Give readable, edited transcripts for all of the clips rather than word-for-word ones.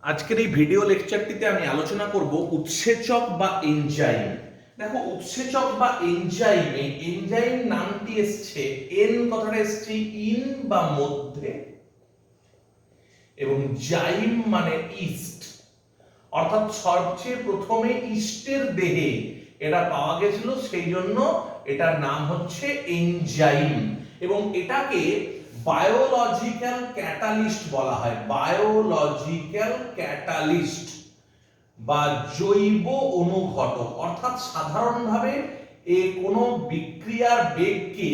আজকের এই ভিডিও লেকচারটিতে আমি আলোচনা করব উৎসেচক বা এনজাইম। দেখো, উৎসেচক বা এনজাইম, এই এনজাইম নামটি এসছে, এন কথাটা এসছে ইন বা মধ্যে, এবং জাইম মানে ইস্ট, অর্থাৎ সবচেয়ে প্রথমে ইস্টের দেহে এটা পাওয়া গেছিল, সেই জন্য এটার নাম হচ্ছে এনজাইম। এবং এটাকে বায়োলজিক্যাল ক্যাটালিস্ট বলা হয়, বায়োলজিক্যাল ক্যাটালিস্ট বা জৈব অনুঘটক। অর্থাৎ সাধারণভাবে কোনো বিক্রিয়ার বেগকে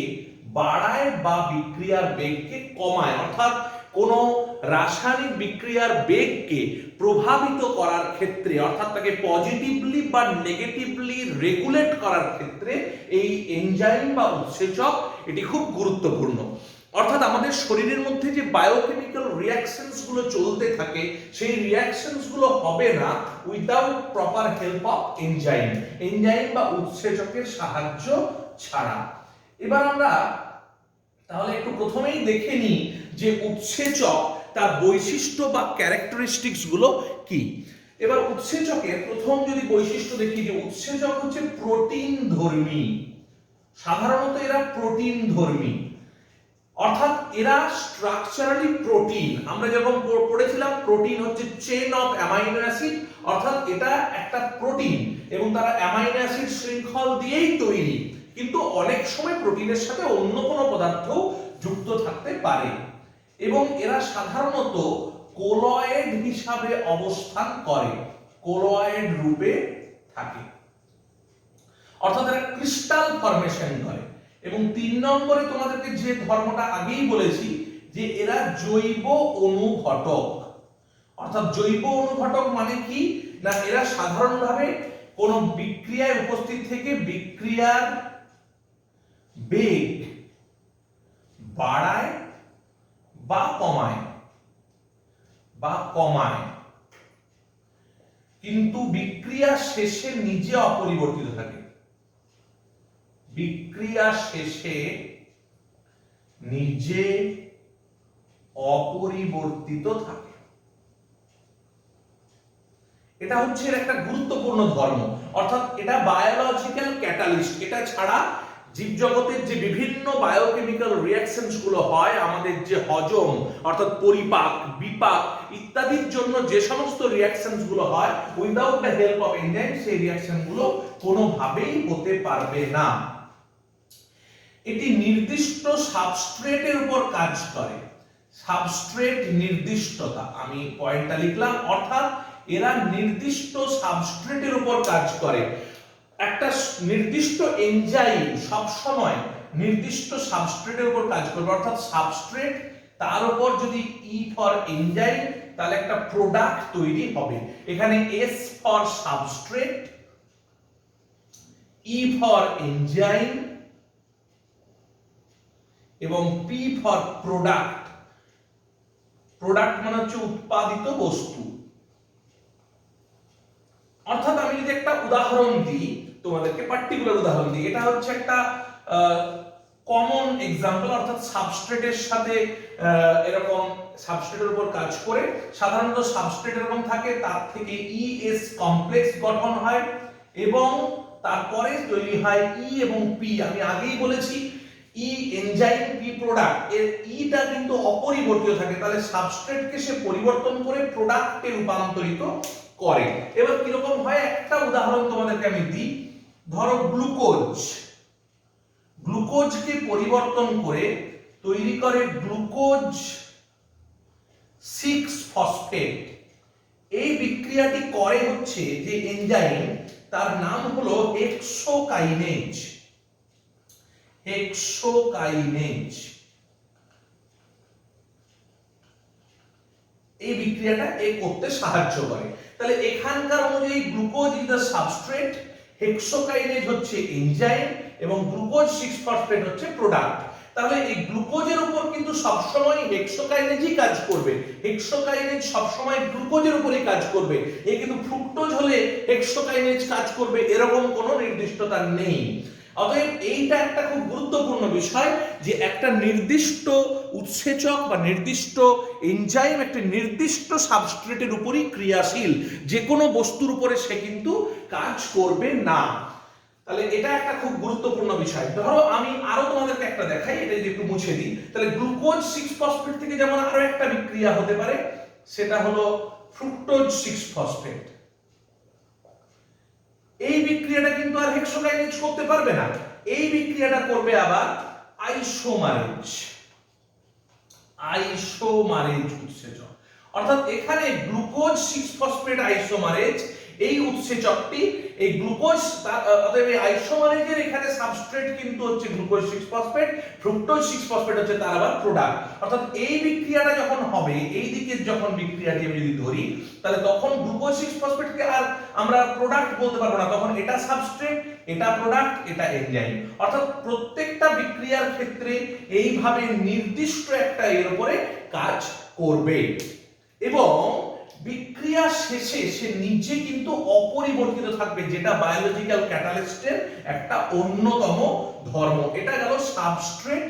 বাড়ায় বা বিক্রিয়ার বেগকে কমায়, অর্থাৎ কোনো রাসায়নিক বিক্রিয়ার বেগকে প্রভাবিত করার ক্ষেত্রে, অর্থাৎ তাকে পজিটিভলি বা নেগেটিভলি রেগুলেট করার ক্ষেত্রে এই এনজাইম বা উৎসেচক এটি খুব গুরুত্বপূর্ণ। অর্থাৎ আমাদের শরীরের মধ্যে যে বায়োকেমিক্যাল রিঅ্যাকশনস গুলো চলতে থাকে, সেই রিঅ্যাকশনস গুলো হবে না without proper help of enzyme, enzyme বা উৎসেচকের সাহায্য ছাড়া। এবার আমরা তাহলে একটু প্রথমেই দেখে নিই যে উৎসেচক তার বৈশিষ্ট্য বা ক্যারেক্টারিস্টিক্স গুলো কি। এবার উৎসেচকের প্রথম যদি বৈশিষ্ট্য দেখি, যে উৎসেচক হচ্ছে প্রোটিন ধর্মী। সাধারণত এরা প্রোটিন ধর্মী, অর্থাৎ এরা স্ট্রাকচারালি প্রোটিন। আমরা যখন পড়েছিলাম প্রোটিন হচ্ছে চেইন অফ অ্যামাইনো অ্যাসিড, অর্থাৎ এটা একটা প্রোটিন এবং তারা অ্যামাইনো অ্যাসিড শৃঙ্খল দিয়েই তৈরি, কিন্তু অনেক সময় প্রোটিনের সাথে অন্য কোনো পদার্থ যুক্ত থাকতে পারে। এবং এরা সাধারণত কোলয়েড হিসাবে অবস্থান করে, কোলয়েড রূপে থাকে, অর্থাৎ এরা ক্রিস্টাল ফরমেশন করে। এবং 3 নম্বরে তোমাদেরকে যে ধর্মটা আগেই বলেছি, যে এরা জৈব অনুঘটক। অর্থাৎ জৈব অনুঘটক মানে কি না, এরা সাধারণভাবে কোন বিক্রিয়ায় উপস্থিত থেকে বিক্রিয়ার বেগ বাড়ায় বা কমায়, কিন্তু বিক্রিয়া শেষে নিজে অপরিবর্তিত থাকে, বিক্রিয়া শেষে নিজে অপরিবর্তিত থাকে। এটা হচ্ছে একটা গুরুত্বপূর্ণ ধর্ম, অর্থাৎ এটা বায়োলজিক্যাল ক্যাটালিস্ট। এটা ছাড়া জীবজগতের যে বিভিন্ন বায়োকেমিক্যাল রিঅ্যাকশনস গুলো হয়, আমাদের যে হজম অর্থাৎ পরিপাক, বিপাক ইত্যাদির জন্য যে সমস্ত রিঅ্যাকশনস গুলো হয়, without the help of enzyme সেই রিঅ্যাকশন গুলো কোনোভাবেই হতে পারবে না। এটি নির্দিষ্ট সাবস্ট্রেটের উপর কাজ করে। সাবস্ট্রেট নির্দিষ্টতা, আমি পয়েন্টটা লিখলাম, অর্থাৎ এরা নির্দিষ্ট সাবস্ট্রেটের উপর কাজ করে। একটা নির্দিষ্ট এনজাইম সব সময় নির্দিষ্ট সাবস্ট্রেটের উপর কাজ করবে, অর্থাৎ সাবস্ট্রেট তার উপর যদি ই ফর এনজাইম, তাহলে একটা প্রোডাক্ট তৈরি হবে। এখানে S for substrate, E for enzyme এবং পি ফর প্রোডাক্ট। প্রোডাক্ট মানে হচ্ছে উৎপাদিত বস্তু। অর্থাৎ আমি যদি একটা উদাহরণ দিই তোমাদেরকে, পার্টিকুলার উদাহরণ দিই, এটা হচ্ছে একটা কমন এক্সাম্পল, অর্থাৎ সাবস্ট্রেটের সাথে এরকম সাবস্ট্রেটের উপর কাজ করে। সাধারণত সাবস্ট্রেট এরকম থাকে, তার থেকে ইএস কমপ্লেক্স গঠন হয় এবং তারপরে তৈরি হয় ই এবং পি। আমি আগেই বলেছি ই এনজাইম, পি প্রোডাক্ট, এর ইটা কিন্তু অপরিবর্তিত থাকে, তাহলে সাবস্ট্রেটকে সে পরিবর্তন করে প্রোডাক্টে রূপান্তরিত করে। এবার কিরকম হয় একটা উদাহরণ তোমাদেরকে আমি দিই। ধরো গ্লুকোজ, গ্লুকোজকে পরিবর্তন করে তৈরি করে গ্লুকোজ 6 ফসফেট। এই বিক্রিয়াটি করে হচ্ছে যে এনজাইম, তার নাম হলো হেক্সোকাইনেজ। হেক্সোকাইনেজ এই বিক্রিয়াটা করতে সাহায্য করে। তাহলে এখানকার অনুযায়ী glucose is the substrate, hexokinase হচ্ছে এনজাইম এবং গ্লুকোজ 6 ফসফেট হচ্ছে প্রোডাক্ট। তাহলে এই গ্লুকোজের উপর কিন্তু সবসময় হেক্সোকাইনেজই কাজ করবে, হেক্সোকাইনেজ সবসময় গ্লুকোজের উপরই কাজ করবে। এই কিন্তু ফ্রুক্টোজ হলে হেক্সোকাইনেজ কাজ করবে এরকম কোনো নির্দিষ্টতা নেই। অতএব এইটা একটা খুব গুরুত্বপূর্ণ বিষয়, যে একটা নির্দিষ্ট উৎসেচক বা নির্দিষ্ট এনজাইম একটি নির্দিষ্ট সাবস্ট্রেটের উপরই ক্রিয়াশীল, যে কোনো বস্তুর উপরে সে কিন্তু কাজ করবে না। তাহলে এটা একটা খুব গুরুত্বপূর্ণ বিষয়। ধরো আমি আরো তোমাদেরকে একটা দেখাই, এটা যদি একটু মুছে দিই, তাহলে গ্লুকোজ 6-ফসফেট থেকে যেমন আরো একটা বিক্রিয়া হতে পারে, সেটা হলো ফ্রুক্টোজ 6-ফসফেট। এই বিক্রিয়াটা কিন্তু আর হেক্সোকাইনেজ করতে পারবে না, এই বিক্রিয়াটা করবে আবার আইসোমারেজ। আইসোমারেজ উৎসেচক, অর্থাৎ এখানে গ্লুকোজ 6-ফসফেট আইসোমারেজ এই উৎসেচকটি, এই গ্লুকোজ অতএব এই আইসোমারেজের এখানে সাবস্ট্রেট কিন্তু হচ্ছে গ্লুকোজ 6-ফসফেট, ফ্রুক্টোজ 6-ফসফেট হচ্ছে তার আবার প্রোডাক্ট। অর্থাৎ এই বিক্রিয়াটা যখন হবে, এই দিকের যখন বিক্রিয়াটি আমি যদি ধরি, তাহলে তখন গ্লুকোজ 6-ফসফেটকে আর আমরা প্রোডাক্ট বলতে পারবো না, তখন এটা সাবস্ট্রেট, এটা প্রোডাক্ট, এটা এনজাইম। অর্থাৎ প্রত্যেকটা বিক্রিয়ার ক্ষেত্রে এইভাবে নির্দিষ্ট একটা এর উপরে কাজ করবে এবং বিক্রিয়া শেষে সে নিজে কিন্তু অপরিবর্তিত থাকবে, যেটা বায়োলজিক্যাল ক্যাটালিস্টের একটা অন্যতম ধর্ম। এটা গেল সাবস্ট্রেট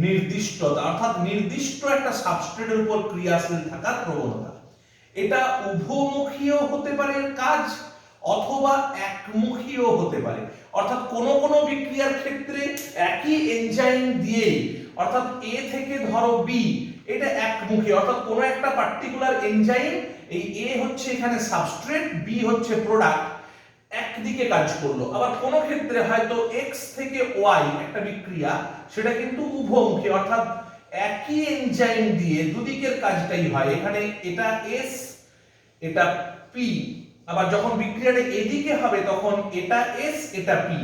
নির্দিষ্টতা, অর্থাৎ নির্দিষ্ট একটা সাবস্ট্রেটের উপর ক্রিয়াশীল থাকার প্রবণতা। এটা উভমুখীও হতে পারে কাজ, অথবা একমুখীও হতে পারে। অর্থাৎ কোন কোন বিক্রিয়ার ক্ষেত্রে একই এনজাইম দিয়ে, অর্থাৎ এ থেকে ধরো বি, এটা একমুখী, অর্থাৎ কোন একটা পার্টিকুলার এনজাইম, এই এ হচ্ছে এখানে সাবস্ট্রেট, বি হচ্ছে প্রোডাক্ট, একদিকে কাজ করলো। আবার কোন ক্ষেত্রে হয়তো এক্স থেকে ওয়াই একটা বিক্রিয়া, সেটা কিন্তু উভমুখী, অর্থাৎ একই এনজাইম দিয়ে দুদিকের কাজটাই হয়। এখানে এটা এস, এটা পি, আবার যখন বিক্রিয়াটা এদিকে হবে তখন এটা এস, এটা P.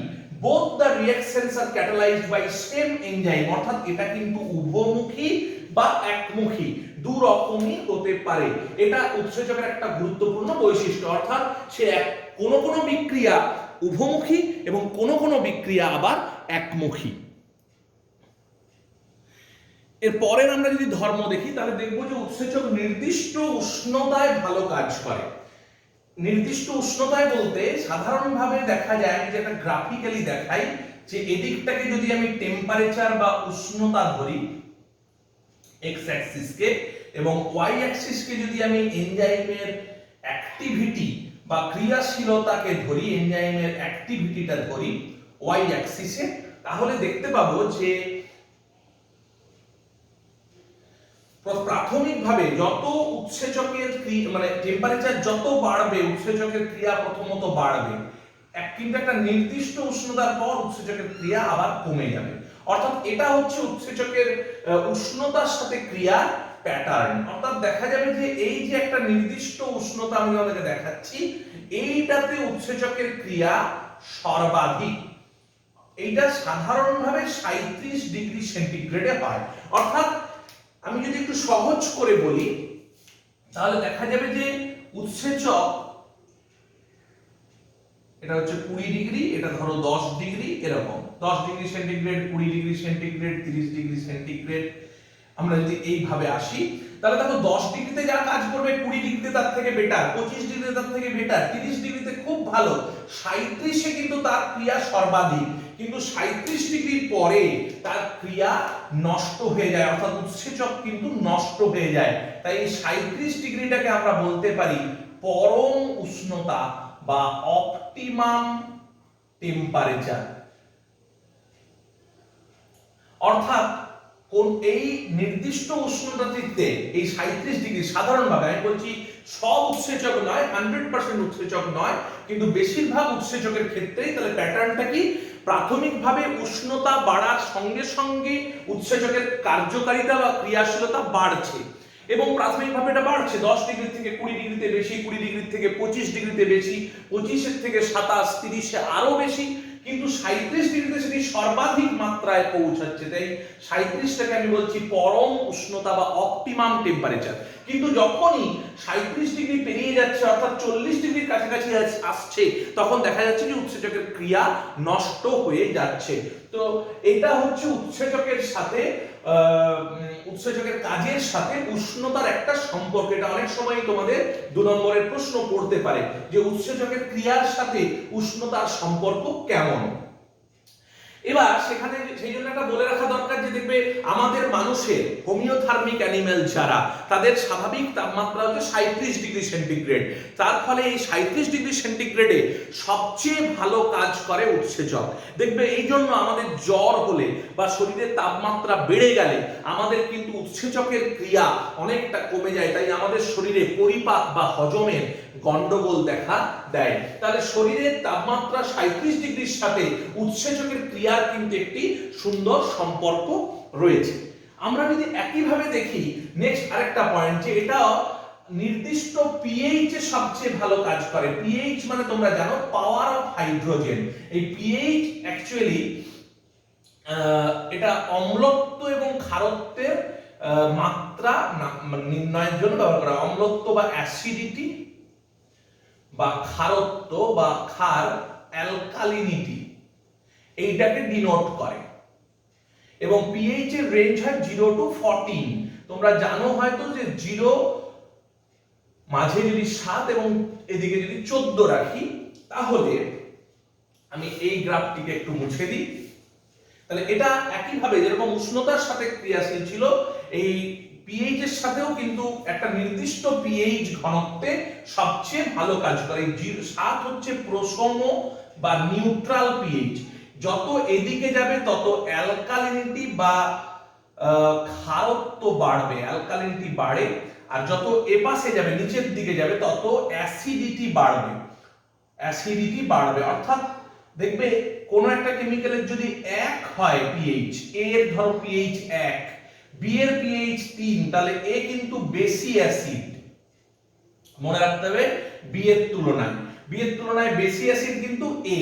both the reactions are catalyzed by same enzyme, অর্থাৎ এটা কিন্তু উভমুখী বা একমুখী দুরকমই হতে পারে। এটা উৎসেচকের একটা গুরুত্বপূর্ণ বৈশিষ্ট্য, অর্থাৎ সে কোন কোন বিক্রিয়া উভমুখী এবং কোন কোন বিক্রিয়া আবার একমুখী। এর পরের আমরা যদি ধর্ম দেখি, তাহলে দেখবো যে উৎসেচক নির্দিষ্ট উষ্ণতায় ভালো কাজ করে। নির্দিষ্ট উষ্ণতায় বলতে সাধারণভাবে দেখা যায়, যে একটা গ্রাফিক্যালি দেখাই, যে এদিকটাকে যদি আমি টেম্পারেচার বা উষ্ণতা ধরি এক্স অ্যাক্সিসকে, এবং ওয়াই অ্যাক্সিসকে যদি আমি এনজাইমের অ্যাক্টিভিটি বা ক্রিয়াশীলতাকে ধরি, এনজাইমের অ্যাক্টিভিটিটা ধরি ওয়াই অ্যাক্সিসে, তাহলে দেখতে পাবো যে প্রাথমিকভাবে যত উৎসেচকের মানে টেম্পারেচার যত বাড়বে, উৎসেচকের ক্রিয়া প্রথমত বাড়বে, কিন্তু একটা নির্দিষ্ট উষ্ণতার পর উৎসেচকের ক্রিয়া আবার কমে যাবে। অর্থাৎ এটা হচ্ছে উৎসেচকের উষ্ণতার সাথে ক্রিয়া প্যাটার্ন। অর্থাৎ দেখা যাবে যে এই যে একটা নির্দিষ্ট উষ্ণতা আমি আপনাকে দেখাচ্ছি, এইটাতে উৎসেচকের ক্রিয়া সর্বাধিক। এইটা সাধারণভাবে 37 ডিগ্রি সেন্টিগ্রেডে হয়। অর্থাৎ আমি যদি একটু সহজ করে বলি, তাহলে দেখা যাবে যে উৎসেচক, এটা হচ্ছে 20 ডিগ্রি, এটা ধরো 10 ডিগ্রি, এরকম 10 degree centigrade, 20 degree centigrade, 30 degree centigrade. আমরা যদি এইভাবে আসি, তাহলে দেখো 10 ডিগ্রিতে যা কাজ করবে 20 ডিগ্রিতে তার থেকে বেটার, 25 ডিগ্রিতে তার থেকে বেটার, 30 ডিগ্রিতে খুব ভালো, 37 এ কিন্তু তার ক্রিয়া সর্বাধিক। কিন্তু 37 ডিগ্রির পরে তার ক্রিয়া নষ্ট হয়ে যায়, অর্থাৎ উৎসেচক কিন্তু নষ্ট হয়ে যায়। তাই এই 37 ডিগ্রিটাকে আমরা বলতে পারি পরম উষ্ণতা বা অপটিমাম টেম্পারেচার। অর্থাৎ কোন এই নির্দিষ্ট উষ্ণতাটিতে এই 37 ডিগ্রি, সাধারণভাবে আমি বলছি সব উৎসেচক নয়, 100% উৎসেচক নয়, কিন্তু বেশিরভাগ উৎসেচকের ক্ষেত্রেই, তাহলে প্যাটার্নটা কি, প্রাথমিকভাবে উষ্ণতা বাড়ার সঙ্গে সঙ্গে উৎসেচকের কার্যকারিতা বা ক্রিয়াশীলতা বাড়ছে, এবং প্রাথমিকভাবে এটা বাড়ছে 10 ডিগ্রি থেকে 20 ডিগ্রিতে বেশি, 20 ডিগ্রি থেকে 25 ডিগ্রিতে বেশি, 25 থেকে 27, 30 আরো বেশি, কিন্তু 37 ডিগ্রিতে সেটি সর্বাধিক মাত্রায় পৌঁছাচ্ছে। তাই 37টাকে আমি বলছি পরম উষ্ণতা বা অপটিমাম টেম্পারেচার। কিন্তু যখনই 37 ডিগ্রি পেরিয়ে যাচ্ছে, অর্থাৎ 40 ডিগ্রির কাছাকাছি আসছে, তখন দেখা যাচ্ছে যে উৎসেচকের ক্রিয়া নষ্ট হয়ে যাচ্ছে। তো এটা হচ্ছে উৎসেচকের সাথে উৎসেচকের কাজের সাথে উষ্ণতার একটা সম্পর্ক। এটা অনেক সময় তোমাদের 2 নম্বরের প্রশ্ন পড়তে পারে, যে উৎসেচকের ক্রিয়ার সাথে উষ্ণতার সম্পর্ক কেমন। এবার সেখানে সেই জন্য একটা বলে রাখা দরকার যে দেখবে আমাদের মানুষের হোমিওথার্মিক অ্যানিমেল যারা, তাদের স্বাভাবিক তাপমাত্রা হচ্ছে 37°C। তার ফলে এই 37°C সবচেয়ে ভালো কাজ করে উৎসেচক। দেখবে এই জন্য আমাদের জ্বর হলে বা শরীরের তাপমাত্রা বেড়ে গেলে আমাদের কিন্তু উৎসেচকের ক্রিয়া অনেকটা কমে যায়, তাই আমাদের শরীরে পরিপাক বা হজমের গন্ডগোল দেখা দেয়। তাহলে শরীরের তাপমাত্রা 37°র সাথে উৎসেচকের ক্রিয়ার কিন্তু একটি সুন্দর সম্পর্ক রয়েছে। আমরা যদি একইভাবে দেখি নেক্সট আরেকটা পয়েন্ট, যে এটা নির্দিষ্ট পিএইচ এ সবচেয়ে ভালো কাজ করে। পিএইচ মানে তোমরা জানো পাওয়ার অফ হাইড্রোজেন। এই পিএইচ অ্যাকচুয়ালি এটা অম্লত্ব এবং ক্ষারত্বের মাত্রা নির্ণয়ের জন্য ব্যবহার করা হয়। অম্লত্ব বা অ্যাসিডিটি বা ক্ষারত্ব বা ক্ষার, অ্যালকালিনিটি, এইটাকে ডিনোট করে। এবং পিএইচ এর রেঞ্জ হয় 0 to 14। তোমরা জানো হয়তো যে 0 মাঝে যদি 7 এবং এদিকে যদি 14 রাখি, তাহলে আমি এই গ্রাফটিকে একটু মুছে দিই। তাহলে এটা একইভাবে যেরকম উষ্ণতার সাথে ক্রিয়াশীল ছিল, এই পিএইচ এর সাথেও কিন্তু একটা নির্দিষ্ট পিএইচ ঘনত্বে সবচেয়ে ভালো কাজ করে। 7 হচ্ছে প্রশম বা নিউট্রাল পিএইচ। যত এদিকে যাবে তত অ্যালকালিনিটি বা ক্ষারত্ব বাড়বে, অ্যালকালিনিটি বাড়ে। আর যত এপাশে যাবে, নিচের দিকে যাবে, তত অ্যাসিডিটি বাড়বে, অ্যাসিডিটি বাড়বে। অর্থাৎ দেখবে কোন একটা কেমিক্যালের যদি 1 হয় পিএইচ, এ এর ধরো পিএইচ 1, বি এর পিএইচ 3, তাহলে এ কিন্তু বেশি অ্যাসিড। মনে রাখতে হবে বি এর তুলনায় বেশি অ্যাসিড কিন্তু এ।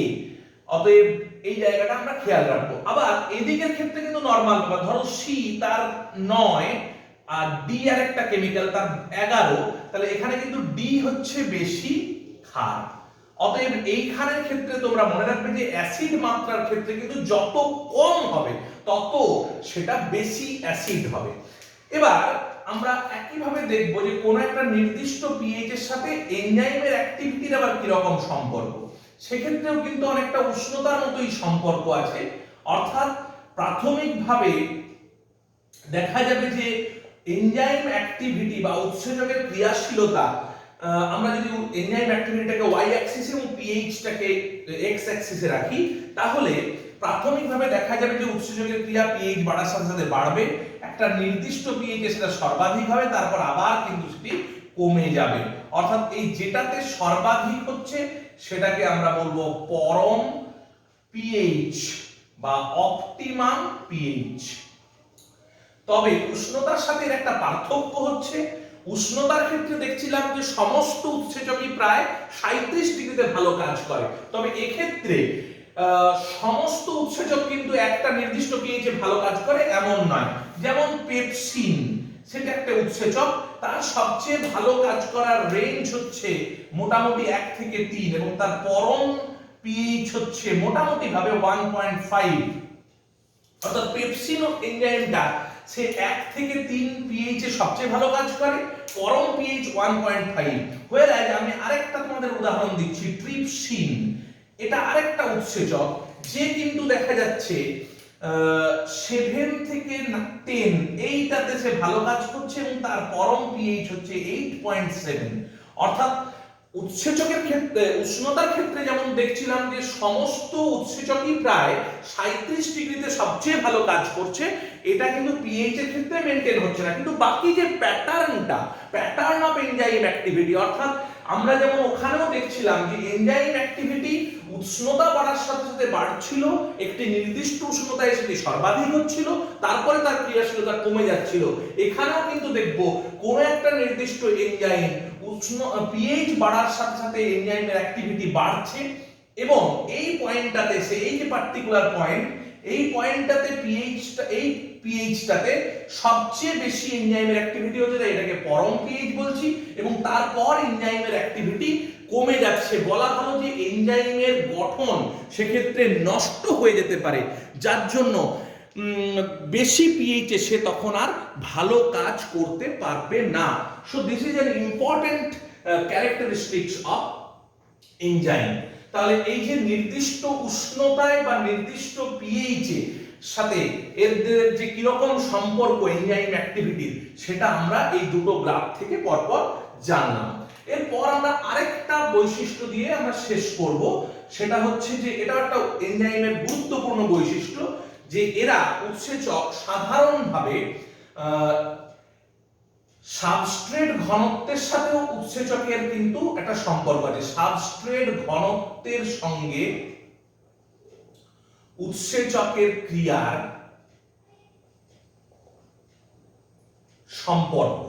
অতএব এই জায়গাটা আমরা খেয়াল রাখবো। আবার এদিকের ক্ষেত্রে কিন্তু নরমাল ব্যাপার, ধরো সি তার 9 আর ডি আর একটা কেমিক্যাল তার 11, তাহলে এখানে কিন্তু ডি হচ্ছে বেশি ক্ষার। অতএব এইখানের ক্ষেত্রে তোমরা মনে রাখবে যে অ্যাসিড মাত্রার ক্ষেত্রে কিন্তু যত কম হবে তত সেটা বেশি অ্যাসিড হবে। এবার আমরা একইভাবে দেখব যে কোন একটা নির্দিষ্ট পিএইচ এর সাথে এনজাইমের অ্যাক্টিভিটির আবার কি রকম সম্পর্ক। সেক্ষেত্রেও কিন্তু অনেকটা উষ্ণতার মতোই সম্পর্ক আছে। অর্থাৎ প্রাথমিকভাবে দেখা যাবে যে এনজাইম অ্যাক্টিভিটি বা উৎসেচকের ক্রিয়াশীলতা, আমরা যদি এনজাইম অ্যাক্টিভিটিটাকে ওয়াই অ্যাক্সিসে এবং পিএইচটাকে এক্স অ্যাক্সিসে রাখি, তাহলে প্রাথমিকভাবে দেখা যাবে যে উৎসেচকের ক্রিয়া পিএইচ বাড়ার সাথে সাথে বাড়বে। একটা নির্দিষ্ট পিএইচে সেটা সর্বাধিক হবে, তারপর আবার কিন্তু সেটি কমে যাবে। অর্থাৎ এই যেটাতে সর্বাধিক হচ্ছে সেটাকে আমরা বলবো পরম পিএইচ বা অপটিমাম পিএইচ। তবে উষ্ণতার সাথে এর একটা পার্থক্য হচ্ছে, উষ্ণতার ক্ষেত্রে দেখছিলাম যে সমস্ত উৎসেচকই প্রায় 37°তে ভালো কাজ করে। তবে এক্ষেত্রে সমস্ত উৎসেচক কিন্তু একটা নির্দিষ্ট পিএইচে ভালো কাজ করে এমন নয়। যেমন পেপসিন, সেটা একটা উৎসেচক, তার সবচেয়ে ভালো কাজ করার রেঞ্জ হচ্ছে মোটামুটি 1 থেকে 3 এবং তার পরম পিএইচ হচ্ছে মোটামুটি ভাবে 1.5। অর্থাৎ পেপসিন এনজাইমটা সে 1 থেকে 3 পিএইচ এ সবচেয়ে ভালো কাজ করে, পরম পিএইচ 1.5। whereas আমি আরেকটা তোমাদের উদাহরণ দিচ্ছি, ট্রিপসিন। এটা আরেকটা উৎসেচক যে কিন্তু দেখা যাচ্ছে 7 থেকে 10 এইটাতে সে ভালো কাজ করছে এবং তার পরম পিএইচ হচ্ছে 8.7। অর্থাৎ উৎসেচকের ক্ষেত্রে, উষ্ণতার ক্ষেত্রে যেমন দেখছিলাম যে সমস্ত উৎসেচকই প্রায় 37°তে সবচেয়ে ভালো কাজ করছে, এটা কিন্তু পিএইচ এর ক্ষেত্রে মেইনটেইন হচ্ছে না। কিন্তু বাকি যে প্যাটার্ন অফ এনজাইম অ্যাক্টিভিটি, অর্থাৎ আমরা যেমন ওখানেও দেখছিলাম যে এনজাইম অ্যাক্টিভিটি উষ্ণতা বাড়ার সাথে সাথে বাড়ছিল, একটি নির্দিষ্ট উষ্ণতায় সেটি সর্বাধিক হচ্ছিল, তারপরে তার ক্রিয়াশীলতা কমে যাচ্ছিল। এখানেও কিন্তু দেখব কোন একটা নির্দিষ্ট এনজাইম পিএইচ বাড়ার সাথে সাথে এনজাইমের অ্যাক্টিভিটি বাড়ছে এবং এই পয়েন্টটাতে সে এই যে পার্টিকুলার পয়েন্ট, এই পয়েন্টটাতে পিএইচটাতে সবচেয়ে বেশি এনজাইমের অ্যাক্টিভিটি হচ্ছে, তাই এটাকে পরম পিএইচ বলছি। এবং তারপর এনজাইমের অ্যাক্টিভিটি কমে যাচ্ছে। বলা হলো যে এনজাইমের গঠন সেক্ষেত্রে নষ্ট হয়ে যেতে পারে, যার জন্য বেশি পিএইচে সে তখন আর ভালো কাজ করতে পারবে না। So this is an important characteristics of enzyme. তাহলে এই যে নির্দিষ্ট উষ্ণতায় বা নির্দিষ্ট পিএইচ এ সাথে এদের যে কিরকম সম্পর্ক এনজাইম অ্যাক্টিভিটির, সেটা আমরা এই দুটো গ্রাফ থেকে পরপর জানলাম। এরপর আমরা আরেকটা বৈশিষ্ট্য দিয়ে আমরা শেষ করব, সেটা হচ্ছে যে এটা একটা এনজাইমের গুরুত্বপূর্ণ বৈশিষ্ট্য যে এরা উৎসেচক সাধারণভাবে সাবস্ট্রেট ঘনত্বের সাথেও উৎসেচকের কিন্তু একটা সম্পর্ক আছে। সাবস্ট্রেট ঘনত্বের সঙ্গে উৎসেচকের ক্রিয়ার সম্পর্ক।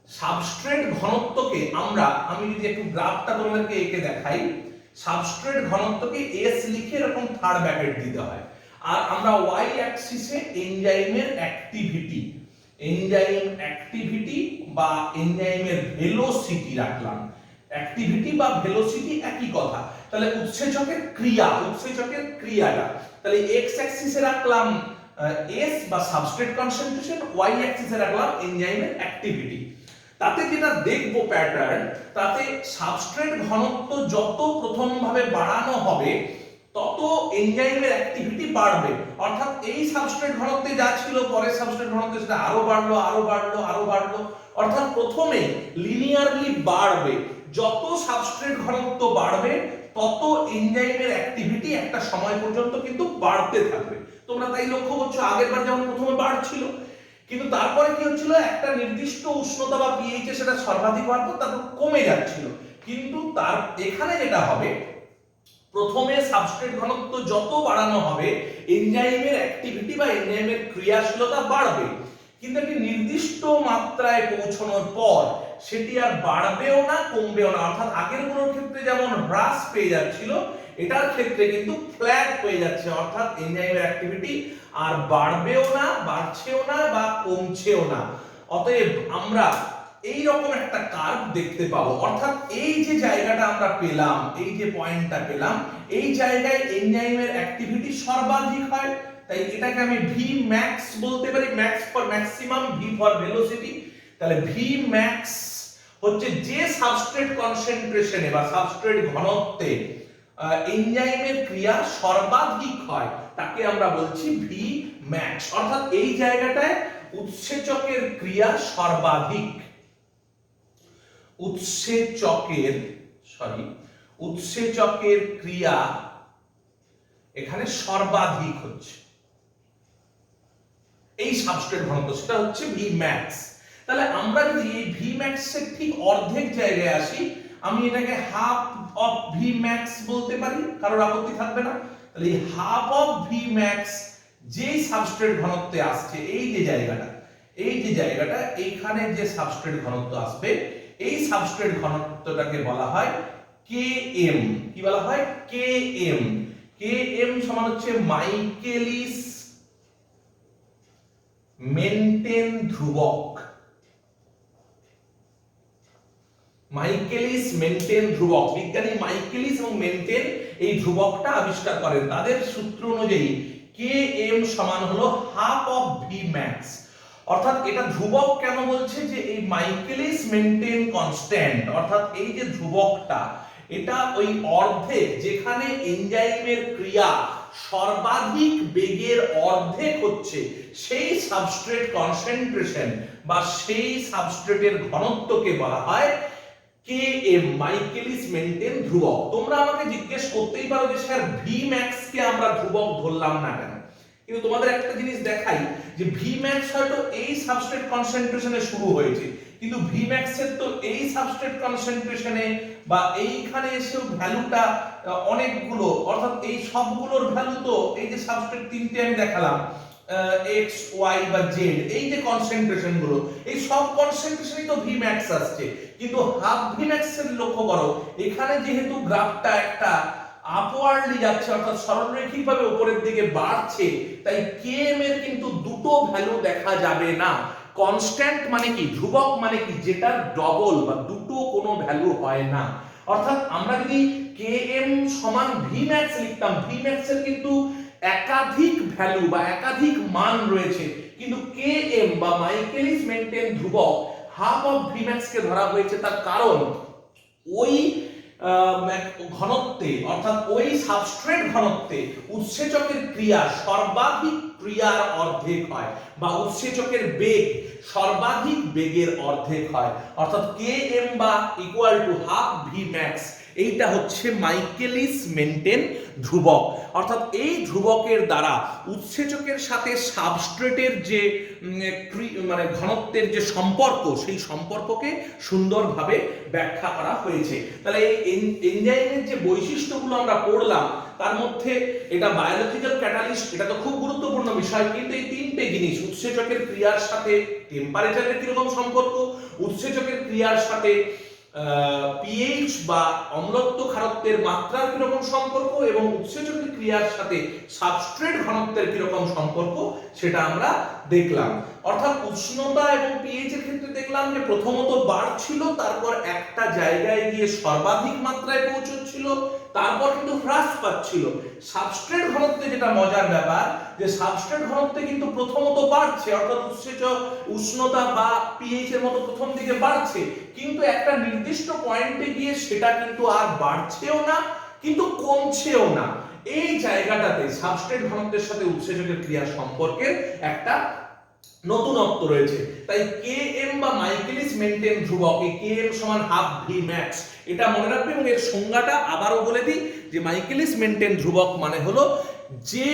সাবস্ট্রেট ঘনত্বকে আমি যদি একটু গ্রাফটা তোমাদেরকে এঁকে দেখাই, সাবস্ট্রেট ঘনত্বকে এস লিখে এরকম থার্ড ব্র্যাকেট দিতে হয়, আর আমরা ওয়াই অ্যাক্সিসে এনজাইমের অ্যাক্টিভিটি বা এনজাইমের ভেলোসিটি রাখলাম। অ্যাক্টিভিটি বা ভেলোসিটি একই কথা। তাহলে উৎসেচকের ক্রিয়াটা, তাহলে এক্স অ্যাক্সিসে রাখলাম এস বা সাবস্ট্রেট কনসেন্ট্রেশন, ওয়াই অ্যাক্সিসে রাখলাম এনজাইমের অ্যাক্টিভিটি। তাতে যেটা দেখবো প্যাটার্ন, তাতে সাবস্ট্রেট ঘনত্ব যত প্রথম ভাবে বাড়ানো হবে তত এনজাইমের অ্যাক্টিভিটি বাড়বে। অর্থাৎ এই সাবস্ট্রেট ঘনত্বে যা ছিল পরের সাবস্ট্রেট ঘনত্বে সেটা আরো বাড়লো। অর্থাৎ প্রথমে লিনিয়ারলি বাড়বে। যত সাবস্ট্রেট ঘনত্ব বাড়বে তত এনজাইমের অ্যাক্টিভিটি একটা সময় পর্যন্ত কিন্তু বাড়তে থাকবে। তোমরা তাই লক্ষ্য করছো, আগের বার যেমন প্রথমে বাড়ছিল, কিন্তু তারপরে কি হচ্ছিল, একটা নির্দিষ্ট উষ্ণতা বা পিএইচ এ সেটা সর্বাধিক হওয়ার পর তারপর কমে যাচ্ছিল। কিন্তু তার এখানে যেটা হবে, প্রথমে সাবস্ট্রেট ঘনত্ব যত বাড়ানো হবে এনজাইমের অ্যাক্টিভিটি বা এনজাইমের ক্রিয়াশীলতা বাড়বে, কিন্তু একটি নির্দিষ্ট মাত্রায় পৌঁছানোর পর সেটি আর বাড়বেও না কমবেও না। অর্থাৎ আগের গুলোর ক্ষেত্রে যেমন হ্রাস পেয়ে যাচ্ছিল, এটার ক্ষেত্রে কিন্তু ফ্ল্যাট হয়ে যাচ্ছে। অর্থাৎ এনজাইমের অ্যাক্টিভিটি আর বাড়বেও না, বাড়ছেও না বা কমছেও না। অতএব আমরা এই রকম একটা কার্ভ দেখতে পাবো। অর্থাৎ এই যে জায়গাটা আমরা পেলাম, এই যে পয়েন্টটা পেলাম, এই জায়গায় এনজাইমের অ্যাক্টিভিটি সর্বাধিক হয়, তাই এটাকে আমি ভি ম্যাক্স বলতে পারি। Max for maximum, V for velocity. তাহলে ভি ম্যাক্স হচ্ছে যে সাবস্ট্রেট কনসেন্ট্রেশনে বা সাবস্ট্রেট ঘনত্বে এনজাইমের ক্রিয়া সর্বাধিক হয় তাকে আমরা বলছি ভি ম্যাক্স। অর্থাৎ এই জায়গাটায় উৎসেচকের ক্রিয়া সর্বাধিক, উৎসেচকের ক্রিয়া এখানে সর্বাধিক হচ্ছে এই সাবস্ট্রেট ঘনত্ব, সেটা হচ্ছে ভি ম্যাক্স। তাহলে আমরা যদি এই ভি ম্যাক্স এর ঠিক অর্ধেক জায়গায় আসি, আমি এটাকে হাফ অফ ভি ম্যাক্স বলতে পারি, কারোর আপত্তি থাকবে না। তাহলে এই হাফ অফ ভি ম্যাক্স যেই সাবস্ট্রেট ঘনত্বে আসছে, এই যে জায়গাটা এইখানে যে সাবস্ট্রেট ঘনত্ব আসবে, এই সাবস্ট্রেট ঘনত্বটাকে বলা হয় Km। কি বলা হয়? Km। Km সমান হচ্ছে মাইকেলিস মেন্টেন ধ্রুবক। মাইকেলিস মেন্টেন ধ্রুবক, বিজ্ঞানী মাইকেলিস এবং মেন্টেন এই ধ্রুবকটা আবিষ্কার করেন। তাদের সূত্র অনুযায়ী Km সমান হলো হাফ অফ ভি ম্যাক্স। অর্থাৎ এটা ধ্রুবক কেন বলছে, যে এই মাইকেলিস মেন্টেন কনস্ট্যান্ট, অর্থাৎ এই যে ধ্রুবকটা, এটা ওই অর্ধেক, যেখানে এনজাইমের ক্রিয়া সর্বাধিক বেগের অর্ধেক হচ্ছে, সেই সাবস্ট্রেট কনসেন্ট্রেশন বা সেই সাবস্ট্রেটের ঘনত্বকে বলা হয় Km, মাইকেলিস মেন্টেন ধ্রুবক। তোমরা আমাকে জিজ্ঞেস করতেই পারো যে স্যার ভি ম্যাক্স কে আমরা ধ্রুবক ধরলাম না কেন? কিন্তু তোমাদের একটা জিনিস দেখাই, যে ভি ম্যাক্স হয়তো এই সাবস্ট্রেট কনসেন্ট্রেশনে শুরু হয়েছে, কিন্তু ভি ম্যাক্স এর তো এই সাবস্ট্রেট কনসেন্ট্রেশনে বা এইখানে এসেও ভ্যালুটা অনেকগুলো, অর্থাৎ এই সবগুলোর ভ্যালু তো এই যে সাবস্ট্রেট তিনটে আমি দেখালাম, x y বা z, এই যে কনসেন্ট্রেশন গুলো, এই সব কনসেন্ট্রেশনই তো ভি ম্যাক্স আসছে। কিন্তু হাফ ভি ম্যাক্স এর লক্ষ্য করো, এখানে যেহেতু গ্রাফটা একটা আপওয়ার্ডলি যাচ্ছে, অর্থাৎ সরলরৈখিকভাবে উপরের দিকে বাড়ছে, তাই Km এর কিন্তু দুটো ভ্যালু দেখা যাবে না। কনস্ট্যান্ট মানে কি, ধ্রুবক মানে কি, যেটা ডবল বা দুটো কোনো ভ্যালু হয় না। অর্থাৎ আমরা যদি Km সমান Vmax লিখতাম, Vmax এর কিন্তু একাধিক ভ্যালু বা একাধিক মান রয়েছে, কিন্তু Km বা মাইকেলিস মেন্টেন ধ্রুবক হাফ অফ Vmax কে ধরা হয়েছে। তার কারণ ওই ঘনত্বে অর্থাৎ ওই সাবস্ট্রেট ঘনত্বে উৎসেচকের ক্রিয়া সর্বাধিক ক্রিয়ার অর্ধেক হয় বা উৎসেচকের বেগ সর্বাধিক বেগের অর্ধেক হয়, অর্থাৎ Km বা equal to half V max. এইটা হচ্ছে মাইকেলিস মেন্টেন ধ্রুবক। অর্থাৎ এই ধ্রুবকের দ্বারা উৎসেচকের সাথে সাবস্ট্রেটের যে মানে ঘনত্বের যে সম্পর্ক, সেই সম্পর্ককে সুন্দরভাবে ব্যাখ্যা করা হয়েছে। তাহলে এই এনজাইমের যে বৈশিষ্ট্যগুলো আমরা পড়লাম, তার মধ্যে এটা বায়োলজিক্যাল ক্যাটালিস্ট, এটা তো খুব গুরুত্বপূর্ণ বিষয়, কিন্তু এই তিনটে জিনিস উৎসেচকের ক্রিয়ার সাথে টেম্পারেচারের কিরকম সম্পর্ক, উৎসেচকের ক্রিয়ার সাথে পিএইচ বা অম্লত্ব ক্ষারত্বের মাত্রার কিরকম সম্পর্ক এবং উৎসেচকের ক্রিয়ার সাথে সাবস্ট্রেট ঘনত্বের কিরকম সম্পর্ক, সেটা আমরা দেখলাম। অর্থাৎ উষ্ণতা এবং পিএইচ এর ক্ষেত্রে দেখলাম যে প্রথমত বাড়ছিল, তারপর একটা জায়গায় গিয়ে সর্বাধিক মাত্রায় পৌঁছচ্ছিল, তারপর কিন্তু হ্রাস পাচ্ছিল। সাবস্ট্রেট ঘনত্বে যেটা মজার ব্যাপার, যে সাবস্ট্রেট ঘনত্বে কিন্তু প্রথমত বাড়ছে, অর্থাৎ উৎসেচক উষ্ণতা বা পিএইচ এর মতো প্রথম দিকে বাড়ছে, কিন্তু একটা নির্দিষ্ট পয়েন্টে গিয়ে সেটা কিন্তু আর বাড়ছেও না কিন্তু কমছেও না। এই জায়গাটাতে সাবস্ট্রেট ঘনত্বের সাথে উৎসেচকের ক্রিয়া সম্পর্কের একটা নতুনত্ব রয়েছে। তাই Km বা মাইকেলিস মেন্টেন ধ্রুবক, Km সমান হাফ ভি ম্যাক্স, এটা মনে রাখবে। এবং এর সংজ্ঞাটা আবারও বলে দিই, যে মাইকেলিস মেন্টেন ধ্রুবক মানে হলো যে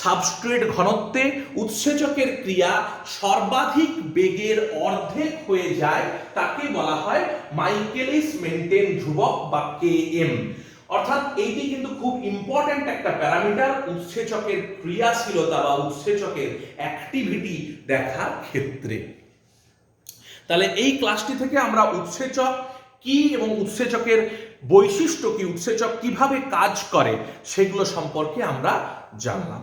সাবস্ট্রেট ঘনত্বে উৎসেচকের ক্রিয়া সর্বাধিক বেগের অর্ধেক হয়ে যায়, তাকে বলা হয় মাইকেলিস মেন্টেন ধ্রুবক বা Km। অর্থাৎ এইটি কিন্তু খুব ইম্পর্টেন্ট একটা প্যারামিটার উৎসেচকের ক্রিয়াশীলতা বা উৎসেচকের অ্যাক্টিভিটি দেখার ক্ষেত্রে। তাহলে এই ক্লাসটি থেকে আমরা উৎসেচক কি এবং উৎসেচকের বৈশিষ্ট্য কি, উৎসেচক কিভাবে কাজ করে, সেগুলো সম্পর্কে আমরা জানলাম।